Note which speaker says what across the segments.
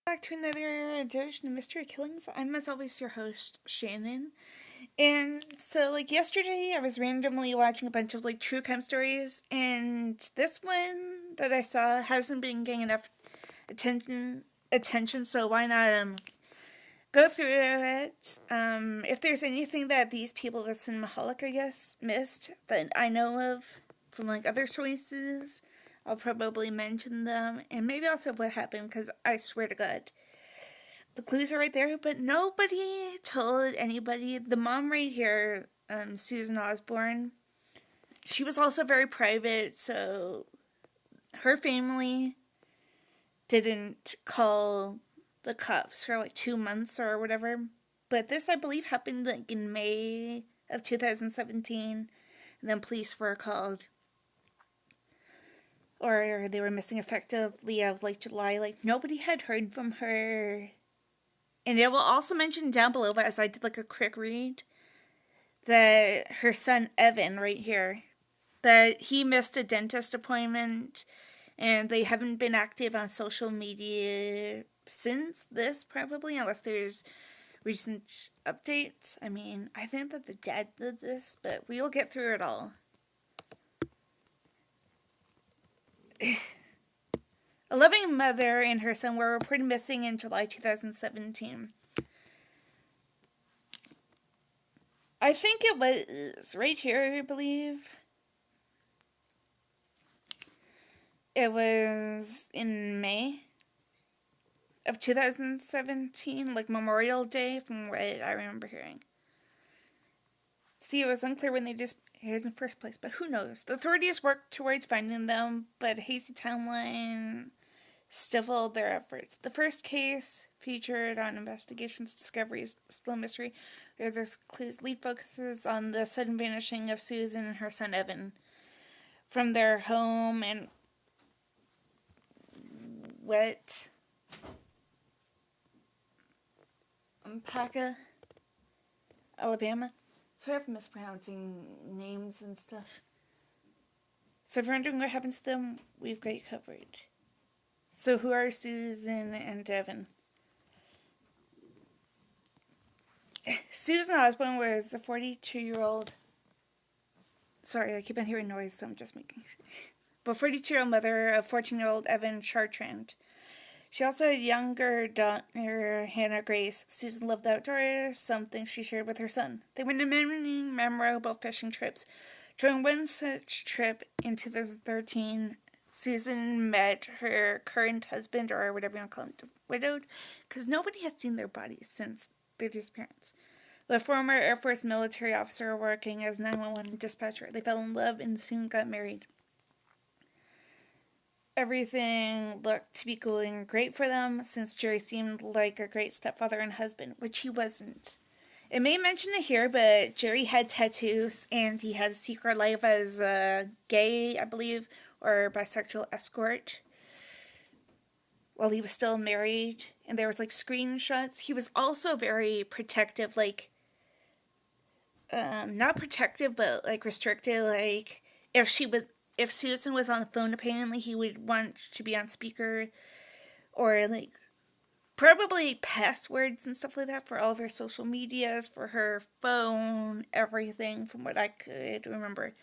Speaker 1: Back to another edition of Mystery Killings. I'm, as always, your host, Shannon. And so, yesterday, I was randomly watching a bunch of, true crime stories, and this one that I saw hasn't been getting enough attention, so why not, go through it. If there's anything that these people, the Cinemaholic, I guess, missed that I know of from, other sources, I'll probably mention them, and maybe also what happened, because I swear to God, the clues are right there, but nobody told anybody. The mom right here, Susan Osborne, she was also very private, so her family didn't call the cops for 2 months or whatever. But this, I believe, happened in May of 2017, and then police were called. Or they were missing effectively of July. Nobody had heard from her. And it will also mention down below, as I did a quick read, that her son Evan right here, that he missed a dentist appointment, and they haven't been active on social media since this, probably, unless there's recent updates. I mean, I think that the dad did this, but we'll get through it all. A loving mother and her son were reported missing in July 2017. I think it was right here, I believe. It was in May of 2017, Memorial Day, from what I remember hearing. See, it was unclear when they disappeared in the first place, but who knows? The authorities worked towards finding them, but a hazy timeline stifled their efforts. The first case featured on Investigations Discoveries still a mystery, where this clue's lead focuses on the sudden vanishing of Susan and her son Evan from their home in Paca, Alabama. Sorry for mispronouncing names and stuff. So if you're wondering what happened to them, we've got you covered. So who are Susan and Evan? Susan Osborne was a 42-year-old... Sorry, I keep on hearing noise, so I'm just making sure. But 42-year-old mother of 14-year-old Evan Chartrand. She also had a younger daughter, Hannah Grace. Susan loved the outdoors, something she shared with her son. They went on many memorable fishing trips. During one such trip in 2013, Susan met her current husband, or whatever you want to call him, widowed, because nobody had seen their bodies since their disappearance. The former Air Force military officer working as 911 dispatcher. They fell in love and soon got married. Everything looked to be going great for them, since Jerry seemed like a great stepfather and husband, which he wasn't. It may mention it here, but Jerry had tattoos, and he had a secret life as a gay, I believe, or bisexual escort, while he was still married, and there was, screenshots. He was also very protective, not protective, but, restricted, if Susan was on the phone, apparently he would want to be on speaker, or probably passwords and stuff like that for all of her social medias, for her phone, everything, from what I could remember.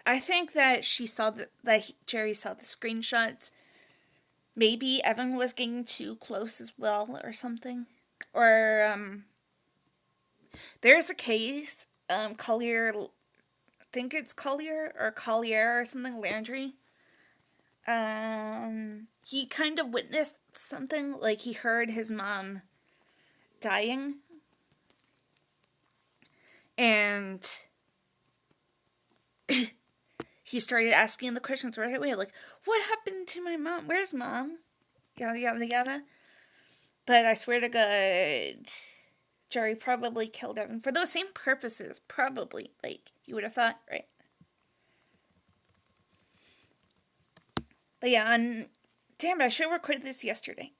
Speaker 1: I think that Jerry saw the screenshots. Maybe Evan was getting too close as well, or something. Or, there's a case, Collier, I think it's Collier or something, Landry. He kind of witnessed something, he heard his mom dying. And he started asking the questions right away, what happened to my mom? Where's mom? Yada, yada, yada. But I swear to God, Jerry probably killed Evan for those same purposes. Probably. You would have thought, right? But yeah, damn it, I should have recorded this yesterday.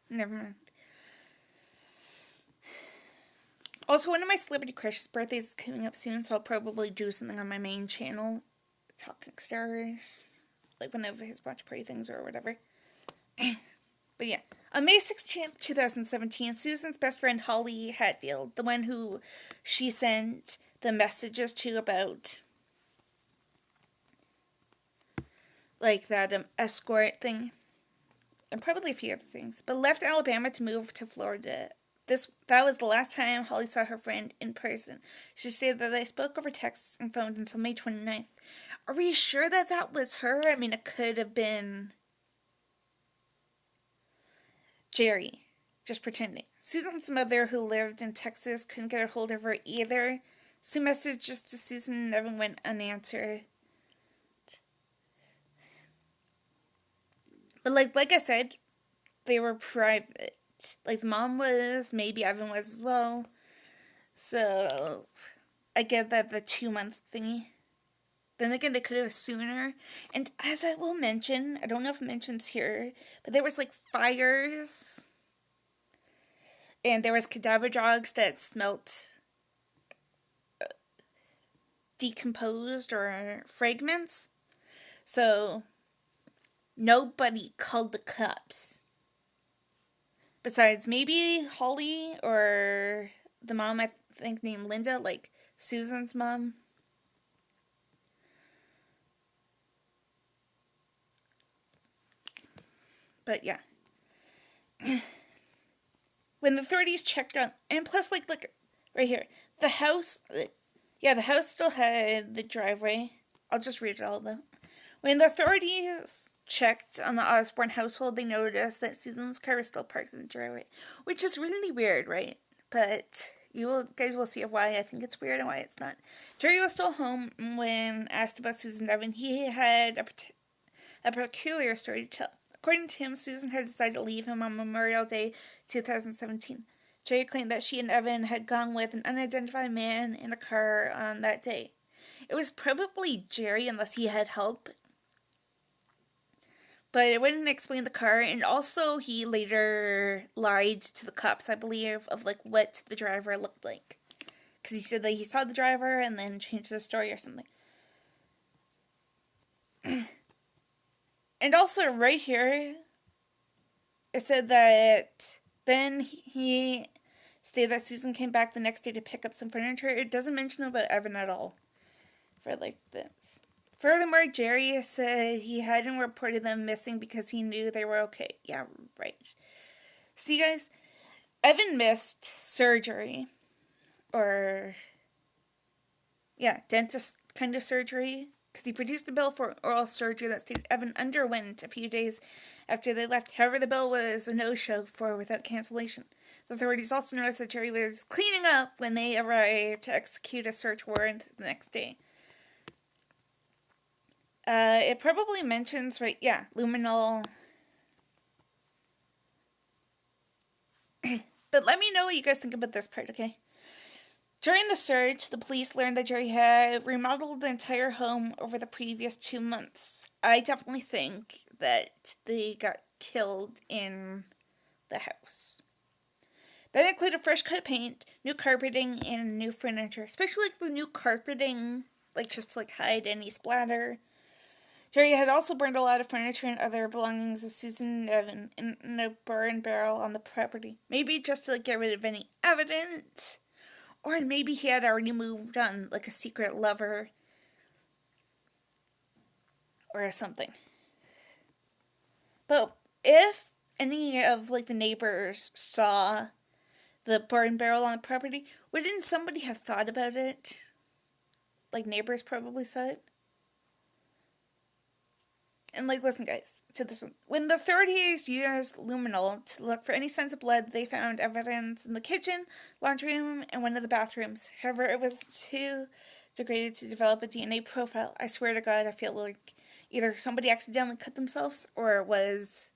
Speaker 1: Never mind. Also, one of my celebrity crushes' birthdays is coming up soon, so I'll probably do something on my main channel, Talking Stars, like one of his watch party things or whatever. But yeah, on May 16th, 2017, Susan's best friend Holly Hatfield, the one who she sent the messages to about like that escort thing, and probably a few other things, but left Alabama to move to Florida. That was the last time Holly saw her friend in person. She stated that they spoke over texts and phones until May 29th. Are we sure that that was her? I mean, it could have been Jerry, just pretending. Susan's mother, who lived in Texas, couldn't get a hold of her either. So messages to Susan never went unanswered. But like I said, they were private. Like the mom was, maybe Evan was as well. So I get that the 2-month thingy. Then again, they could have sooner. And as I will mention, I don't know if it mentions here, but there was like fires. And there was cadaver dogs that smelt decomposed or fragments. So nobody called the cops. Besides maybe Holly or the mom, I think named Linda, like Susan's mom. But yeah. When the authorities checked on, and plus, like, look, right here, the house still had the driveway. I'll just read it all, though. When the authorities checked on the Osborne household, they noticed that Susan's car was still parked in the driveway, which is really weird, right? But guys will see why I think it's weird and why it's not. Jerry was still home when asked about Susan Evan. He had a peculiar story to tell. According to him, Susan had decided to leave him on Memorial Day 2017. Jerry claimed that she and Evan had gone with an unidentified man in a car on that day. It was probably Jerry unless he had help. But it wouldn't explain the car, and also he later lied to the cops, I believe, of like what the driver looked like. Because he said that he saw the driver and then changed the story or something. And also right here, it said that then he stated that Susan came back the next day to pick up some furniture. It doesn't mention about Evan at all for like this. Furthermore, Jerry said he hadn't reported them missing because he knew they were okay. Yeah, right. See, guys, Evan missed surgery. Or, yeah, dentist kind of surgery. Because he produced a bill for oral surgery that stated Evan underwent a few days after they left. However, the bill was a no-show for without cancellation. The authorities also noticed that Jerry was cleaning up when they arrived to execute a search warrant the next day. It probably mentions, right, yeah, luminol. But let me know what you guys think about this part, okay? During the search, the police learned that Jerry had remodeled the entire home over the previous 2 months. I definitely think that they got killed in the house. That included fresh cut paint, new carpeting, and new furniture. Especially like the new carpeting, like just to like hide any splatter. Jerry had also burned a lot of furniture and other belongings of Susan and Evan in a burn barrel on the property. Maybe just to like get rid of any evidence. Or maybe he had already moved on, like a secret lover. Or something. But if any of, like, the neighbors saw the burn barrel on the property, wouldn't somebody have thought about it? Like, neighbors probably saw it. And, like, listen, guys, to this one. When the authorities used luminol to look for any signs of blood, they found evidence in the kitchen, laundry room, and one of the bathrooms. However, it was too degraded to develop a DNA profile. I swear to God, I feel like either somebody accidentally cut themselves, or it was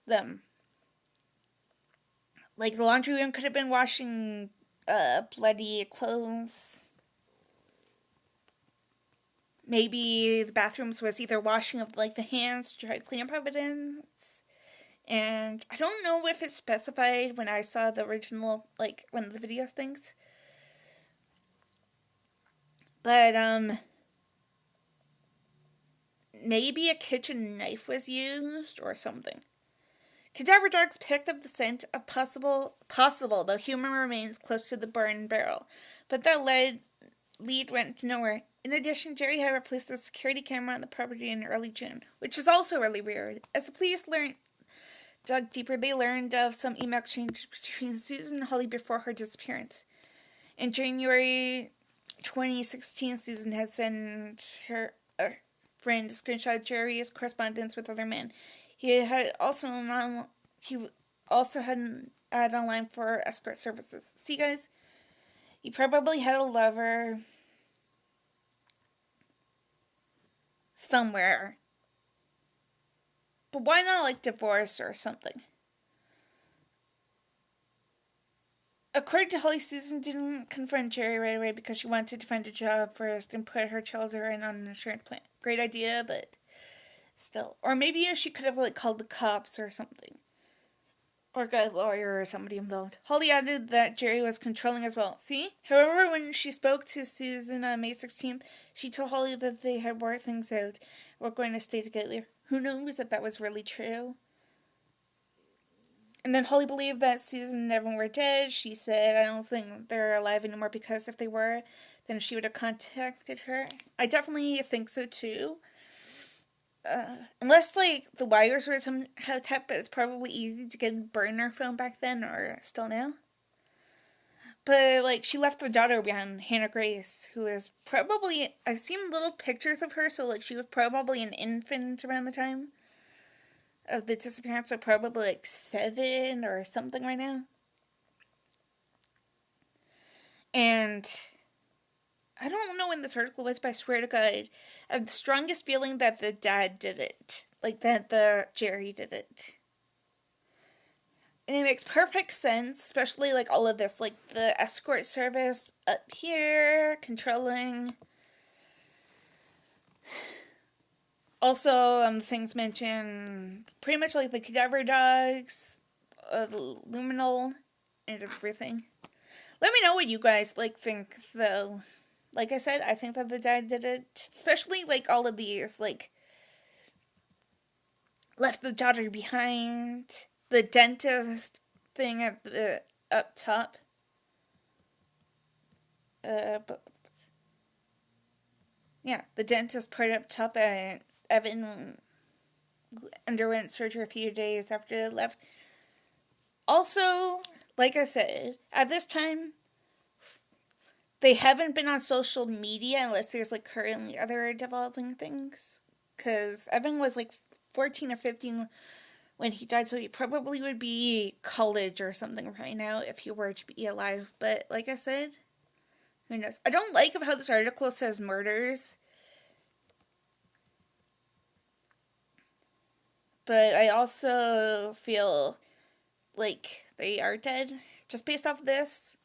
Speaker 1: them. Like, the laundry room could have been washing bloody clothes. Maybe the bathrooms was either washing of, like, the hands to try to clean up evidence. And I don't know if it's specified when I saw the original, like, one of the video things. But, maybe a kitchen knife was used or something. Cadaver dogs picked up the scent of possible, though human remains close to the burn barrel. But that lead went nowhere. In addition, Jerry had replaced the security camera on the property in early June, which is also really weird. As the police dug deeper, they learned of some email exchange between Susan and Holly before her disappearance. In January 2016, Susan had sent her friend a screenshot of Jerry's correspondence with other men. He also had an ad online for escort services. See, guys, he probably had a lover somewhere. But why not, like, divorce or something? According to Holly, Susan didn't confront Jerry right away because she wanted to find a job first and put her children on an insurance plan. Great idea, but still. Or maybe she could have, like, called the cops or something. Or got a lawyer or somebody involved. Holly added that Jerry was controlling as well. See? However, when she spoke to Susan on May 16th, she told Holly that they had worked things out. We're going to stay together. Who knows if that was really true? And then Holly believed that Susan and Evan were dead. She said, I don't think they're alive anymore because if they were, then she would have contacted her. I definitely think so too. Unless, like, the wires were somehow tapped, but it's probably easy to get a burner phone back then, or still now. But, like, she left the daughter behind, Hannah Grace, who is probably, I've seen little pictures of her, so, like, she was probably an infant around the time of the disappearance, so probably, like, 7 or something right now. And I don't know when this article was, but I swear to God, I have the strongest feeling that the dad did it. Like, that the Jerry did it. And it makes perfect sense, especially, like, all of this. Like, the escort service up here, controlling. Also, things mentioned, pretty much, like, the cadaver dogs, the luminal, and everything. Let me know what you guys, like, think, though. Like I said, I think that the dad did it. Especially, like, all of these, like, left the daughter behind. The dentist thing at the up top. But yeah, the dentist part up top that Evan underwent surgery a few days after they left. Also, like I said, at this time, they haven't been on social media unless there's, like, currently other developing things. Because Evan was, like, 14 or 15 when he died, so he probably would be college or something right now if he were to be alive. But, like I said, who knows? I don't like how this article says murders. But I also feel like they are dead, just based off of this.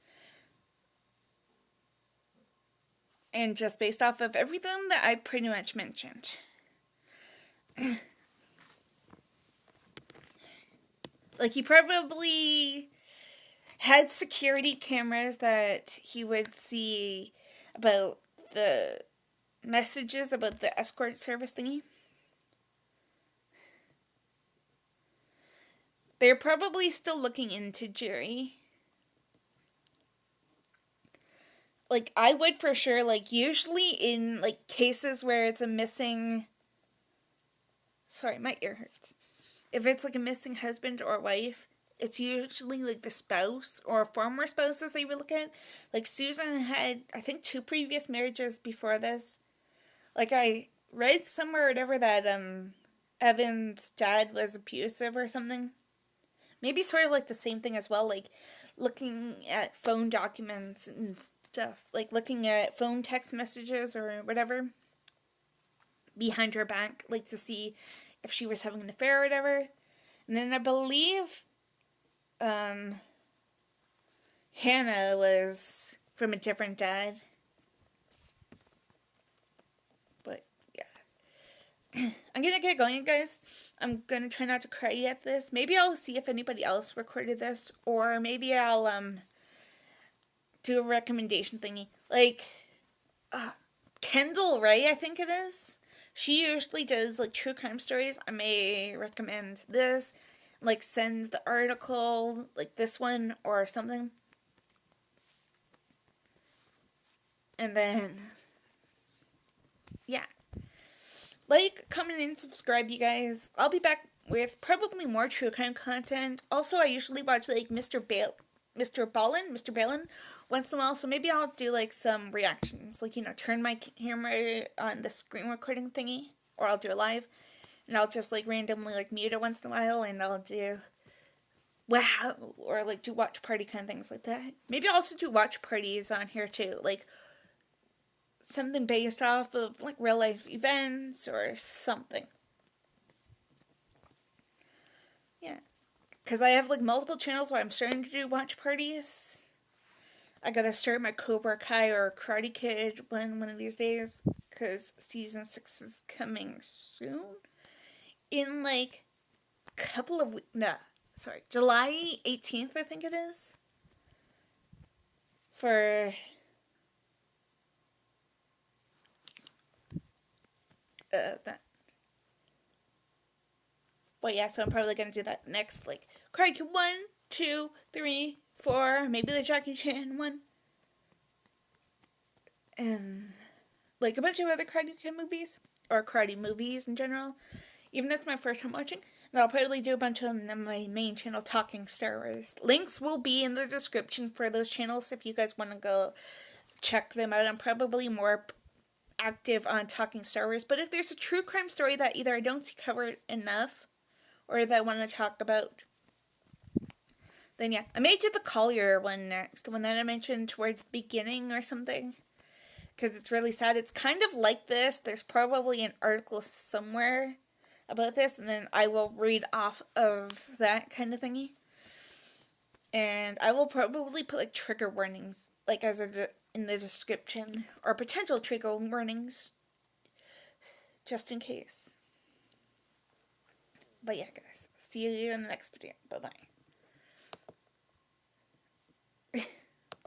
Speaker 1: And just based off of everything that I pretty much mentioned. Like, he probably had security cameras that he would see about the messages about the escort service thingy. They're probably still looking into Jerry. Like, I would for sure, like, usually in, like, cases where it's a missing... Sorry, my ear hurts. If it's, like, a missing husband or wife, it's usually, like, the spouse or former spouses they would look at. Like, Susan had, I think, 2 previous marriages before this. Like, I read somewhere or whatever that, Evan's dad was abusive or something. Maybe sort of, like, the same thing as well, like, looking at phone documents and stuff, like looking at phone text messages or whatever behind her back, like to see if she was having an affair or whatever. And then I believe Hannah was from a different dad. But yeah. I'm gonna get going, guys. I'm gonna try not to cry at this. Maybe I'll see if anybody else recorded this, or maybe I'll do a recommendation thingy. Like Kendall Ray, I think it is. She usually does like true crime stories. I may recommend this, like sends the article, like this one or something. And then, yeah. Like, comment, and subscribe, you guys. I'll be back with probably more true crime content. Also, I usually watch like Mr. Balin once in a while, so maybe I'll do like some reactions, like, you know, turn my camera on the screen recording thingy, or I'll do a live, and I'll just like randomly like mute it once in a while, and I'll do wow, or like do watch party kind of things like that. Maybe I'll also do watch parties on here too, like something based off of like real life events or something. Yeah, because I have like multiple channels where I'm starting to do watch parties. I gotta start my Cobra Kai or Karate Kid one of these days, because season 6 is coming soon. In like a couple of weeks. No, sorry, July 18th, I think it is. For that. Well, yeah, so I'm probably gonna do that next, like Karate Kid 1, 2, 3, 4, maybe the Jackie Chan one, and like a bunch of other Karate Kid movies, or karate movies in general. Even if it's my first time watching, and I'll probably do a bunch on my main channel, Talking Star Wars. Links will be in the description for those channels if you guys want to go check them out. I'm probably more active on Talking Star Wars, but if there's a true crime story that either I don't see covered enough, or that I want to talk about, then yeah. I may do the Collier one next, the one that I mentioned towards the beginning or something, because it's really sad. It's kind of like this. There's probably an article somewhere about this, and then I will read off of that kind of thingy. And I will probably put like trigger warnings, like as in the description, or potential trigger warnings, just in case. But yeah, guys, see you in the next video. Bye bye.